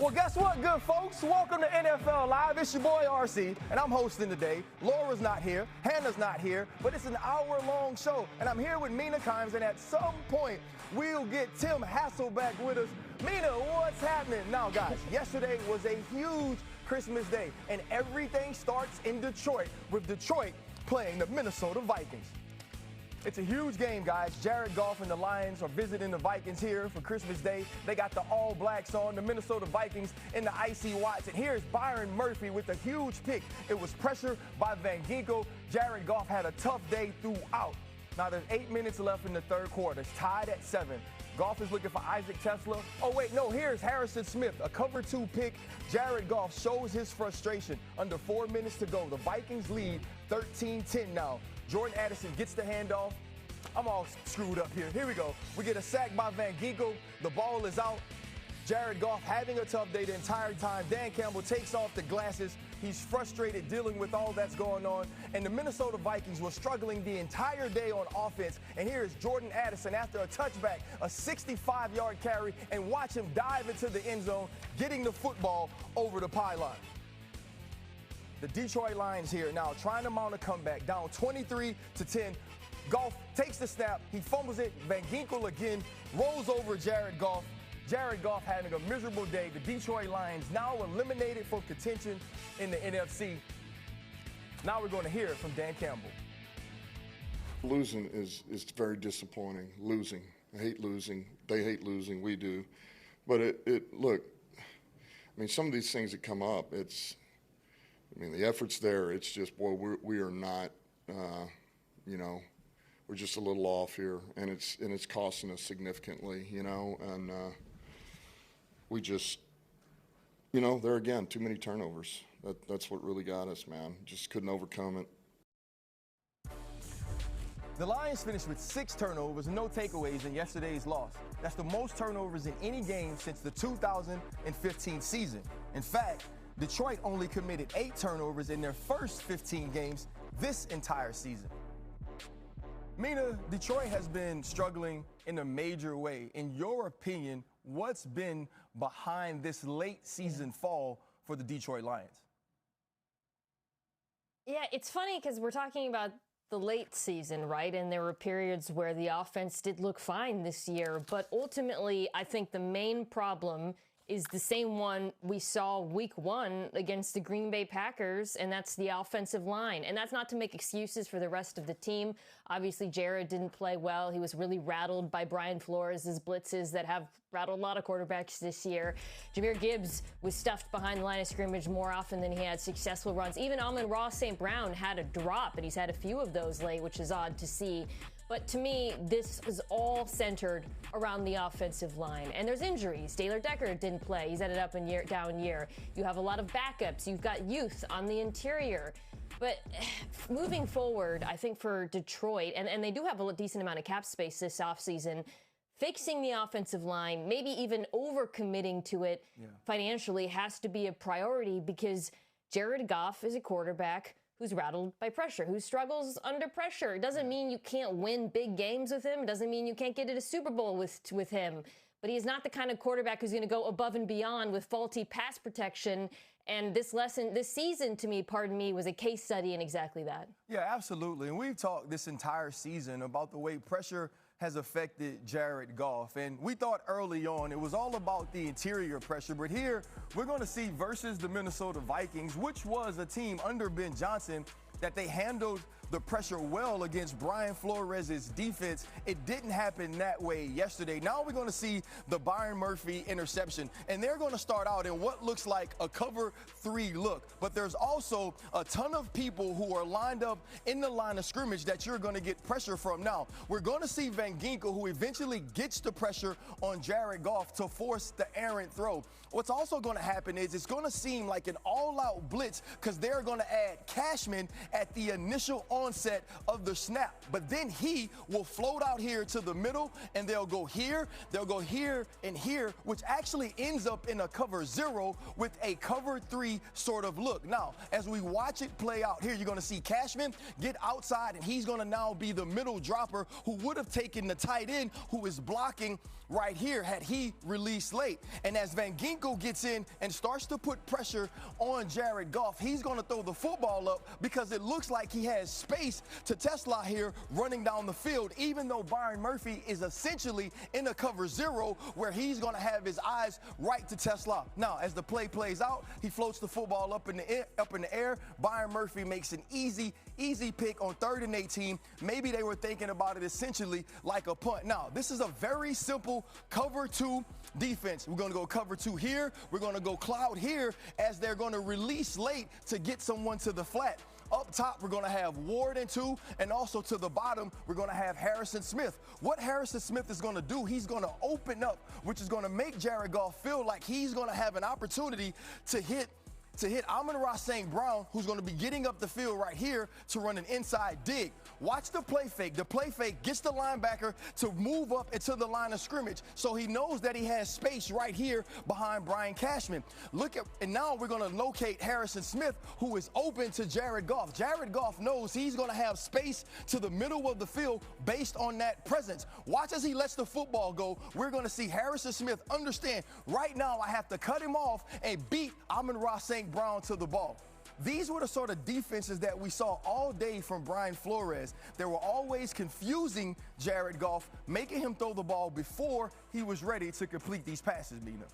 Well, guess what, good folks? Welcome to NFL Live. It's your boy RC, and I'm hosting today. Laura's not here, Hannah's not here, but it's an hour-long show, and I'm here with Mina Kimes, and at some point, we'll get Tim Hasselbeck with us. Mina, what's happening? Now, guys, yesterday was a huge Christmas day, and everything starts in Detroit, with Detroit playing the Minnesota Vikings. It's a huge game, guys. Jared Goff and the Lions are visiting the Vikings here for Christmas Day. They got the All Blacks on, the Minnesota Vikings in the icy whites. And here's Byron Murphy with a huge pick. It was pressure by Van Ginkel. Jared Goff had a tough day throughout. Now there's 8 minutes left in the third quarter. It's tied at 7. Goff is looking for Isaac Tesla. Oh, wait, no, here's Harrison Smith, a cover 2 pick. Jared Goff shows his frustration. Under 4 minutes to go. The Vikings lead 13-10 now. Jordan Addison gets the handoff. I'm all screwed up here. Here we go. We get a sack by Van Ginkel. The ball is out. Jared Goff having a tough day the entire time. Dan Campbell takes off the glasses. He's frustrated dealing with all that's going on. And the Minnesota Vikings were struggling the entire day on offense. And here is Jordan Addison after a touchback, a 65-yard carry, and watch him dive into the end zone, getting the football over the pylon. The Detroit Lions here now trying to mount a comeback, down 23-10. Goff takes the snap, he fumbles it. Van Ginkel again rolls over Jared Goff. Jared Goff having a miserable day. The Detroit Lions now eliminated from contention in the NFC. Now we're going to hear it from Dan Campbell. Losing is very disappointing. Losing. I hate losing. They hate losing. We do. But look, I mean, some of these things that come up, the effort's there. It's just, boy, we are not, we're just a little off here, and it's costing us significantly, and we just, there again, too many turnovers. That's what really got us, man. Just couldn't overcome it. The Lions finished with 6 turnovers and no takeaways in yesterday's loss. That's the most turnovers in any game since the 2015 season. In fact, Detroit only committed 8 turnovers in their first 15 games this entire season. Mina, Detroit has been struggling in a major way. In your opinion, what's been behind this late season fall for the Detroit Lions? Yeah, it's funny because we're talking about the late season, right? And there were periods where the offense did look fine this year. But ultimately, I think the main problem is the same one we saw week 1 against the Green Bay Packers, and that's the offensive line. And that's not to make excuses for the rest of the team. Obviously, Jared didn't play well. He was really rattled by Brian Flores' blitzes that have rattled a lot of quarterbacks this year. Jahmyr Gibbs was stuffed behind the line of scrimmage more often than he had successful runs. Even Amon-Ra St. Brown had a drop, and he's had a few of those late, which is odd to see. But to me, this was all centered around the offensive line. And there's injuries. Taylor Decker didn't play. He's had an up and down year. You have a lot of backups. You've got youth on the interior. But moving forward, I think for Detroit, and they do have a decent amount of cap space this offseason, fixing the offensive line, maybe even overcommitting to it financially has to be a priority because Jared Goff is a quarterback who's rattled by pressure, who struggles under pressure. It doesn't mean you can't win big games with him. It doesn't mean you can't get to the Super Bowl with him. But he's not the kind of quarterback who's going to go above and beyond with faulty pass protection. And this season, to me, was a case study in exactly that. Yeah, absolutely. And we've talked this entire season about the way pressure has affected Jared Goff. And we thought early on it was all about the interior pressure. But here we're going to see versus the Minnesota Vikings, which was a team under Ben Johnson that they handled the pressure well against Brian Flores' defense. It didn't happen that way yesterday. Now we're going to see the Byron Murphy interception, and they're going to start out in what looks like a cover 3 look. But there's also a ton of people who are lined up in the line of scrimmage that you're going to get pressure from. Now, we're going to see Van Ginkel, who eventually gets the pressure on Jared Goff to force the errant throw. What's also going to happen is it's going to seem like an all-out blitz because they're going to add Cashman at the initial onset of the snap. But then he will float out here to the middle, and they'll go here, and here, which actually ends up in a cover 0 with a cover 3 sort of look. Now, as we watch it play out here, you're going to see Cashman get outside, and he's going to now be the middle dropper who would have taken the tight end who is blocking right here had he released late. And as Van Ginkel gets in and starts to put pressure on Jared Goff, he's going to throw the football up because it looks like he has space to Tesla here running down the field, even though Byron Murphy is essentially in a cover 0 where he's going to have his eyes right to Tesla. Now, as the play plays out, he floats the football up in the air. Byron Murphy makes an easy pick on 3rd and 18. Maybe they were thinking about it essentially like a punt. Now, this is a very simple cover 2 defense. We're going to go cover 2 here. We're going to go cloud here as they're going to release late to get someone to the flat. Up top, we're going to have Ward and 2, and also to the bottom, we're going to have Harrison Smith. What Harrison Smith is going to do, he's going to open up, which is going to make Jared Goff feel like he's going to have an opportunity to hit Amon-Ra St. Brown, who's going to be getting up the field right here to run an inside dig. Watch the play fake. The play fake gets the linebacker to move up into the line of scrimmage, so he knows that he has space right here behind Brian Cashman. And now we're going to locate Harrison Smith, who is open to Jared Goff. Jared Goff knows he's going to have space to the middle of the field based on that presence. Watch as he lets the football go. We're going to see Harrison Smith understand, right now I have to cut him off and beat Amon-Ra St. Brown to the ball. These were the sort of defenses that we saw all day from Brian Flores. They were always confusing Jared Goff, making him throw the ball before he was ready to complete these passes, Mina.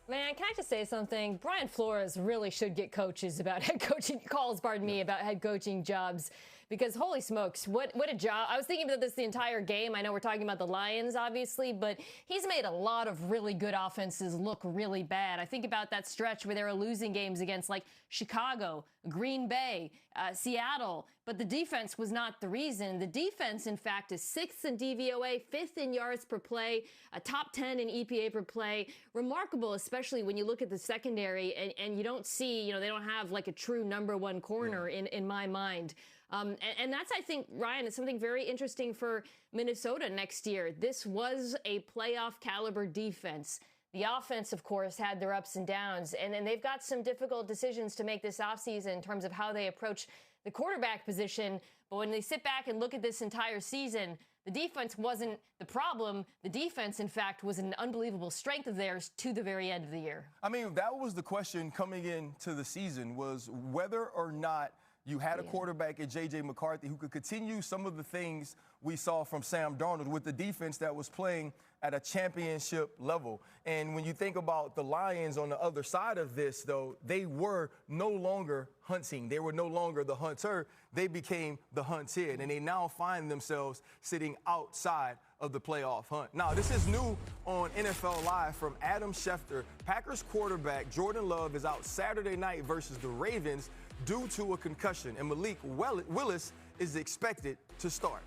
Man, can I just say something? Brian Flores really should get coaches about head coaching calls, about head coaching jobs, because holy smokes, what a job. I was thinking about this the entire game. I know we're talking about the Lions, obviously, but he's made a lot of really good offenses look really bad. I think about that stretch where they were losing games against like Chicago, Green Bay, Seattle, but the defense was not the reason. The defense, in fact, is 6th in DVOA, 5th in yards per play, a top 10 in EPA per play. Remarkable, especially when you look at the secondary and you don't see, they don't have like a true number 1 corner in my mind. And that's, I think, Ryan, is something very interesting for Minnesota next year. This was a playoff caliber defense. The offense, of course, had their ups and downs, and they've got some difficult decisions to make this offseason in terms of how they approach the quarterback position. But when they sit back and look at this entire season, the defense wasn't the problem. The defense, in fact, was an unbelievable strength of theirs to the very end of the year. I mean, that was the question coming into the season, was whether or not you had a quarterback at J.J. McCarthy who could continue some of the things we saw from Sam Darnold with the defense that was playing at a championship level. And when you think about the Lions on the other side of this, though, they were no longer hunting. They were no longer the hunter. They became the hunted, and they now find themselves sitting outside of the playoff hunt. Now, this is new on NFL Live from Adam Schefter. Packers quarterback Jordan Love is out Saturday night versus the Ravens due to a concussion, and Malik Willis is expected to start.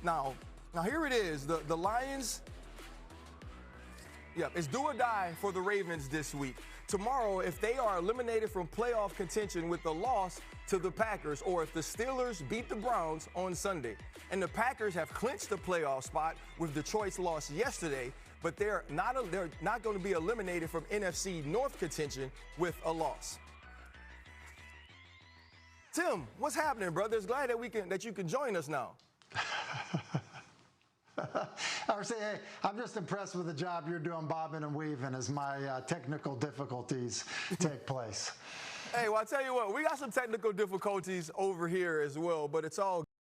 Now here it is. The Lions, it's do or die for the Ravens this week. Tomorrow, if they are eliminated from playoff contention with the loss to the Packers, or if the Steelers beat the Browns on Sunday, and the Packers have clinched the playoff spot with Detroit's loss yesterday, but they're not going to be eliminated from NFC North contention with a loss. Tim, what's happening, brother? It's glad that you can join us now. I would say, hey, I'm just impressed with the job you're doing, bobbing and weaving, as my technical difficulties take place. Hey, well, I'll tell you what, we got some technical difficulties over here as well, but it's all